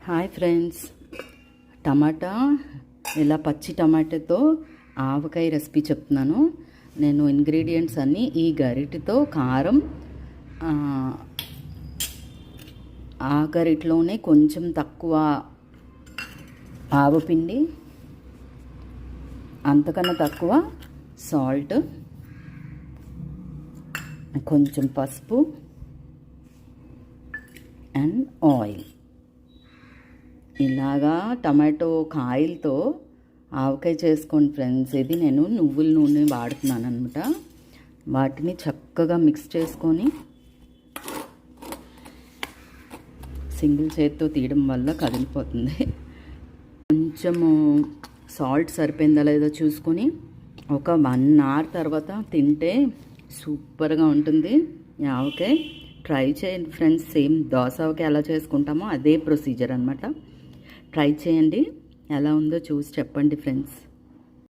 Hi friends, టమాటా ఇలా పచ్చి టమాటాతో ఆవకాయ recipe చెప్తున్నాను. నేను ఇంగ్రీడియంట్స్ అన్నీ ఈ గరిటెతో కారం, ఆ గరిటలోనే కొంచెం తక్కువ ఆవపిండి, అంతకన్నా తక్కువ సాల్ట్, కొంచెం పసుపు అండ్ ఆయిల్, ఇలాగా టమాటో కాయలతో ఆవకాయ చేసుకోండి ఫ్రెండ్స్. ఇది నేను నువ్వుల నూనె వాడుతున్నాను అనమాట. వాటిని చక్కగా మిక్స్ చేసుకొని సింగిల్ చేతితో తీయడం వల్ల కదిలిపోతుంది. కొంచెము సాల్ట్ సరిపోయిందా లేదో చూసుకొని ఒక 1 అవర్ తర్వాత తింటే సూపర్గా ఉంటుంది ఈ ఆవకాయ. ట్రై చేయండి ఫ్రెండ్స్. సేమ్ దోస ఆవకాయ ఎలా చేసుకుంటామో అదే ప్రొసీజర్ అనమాట. ట్రై చేయండి, ఎలా ఉందో చూసి చెప్పండి ఫ్రెండ్స్.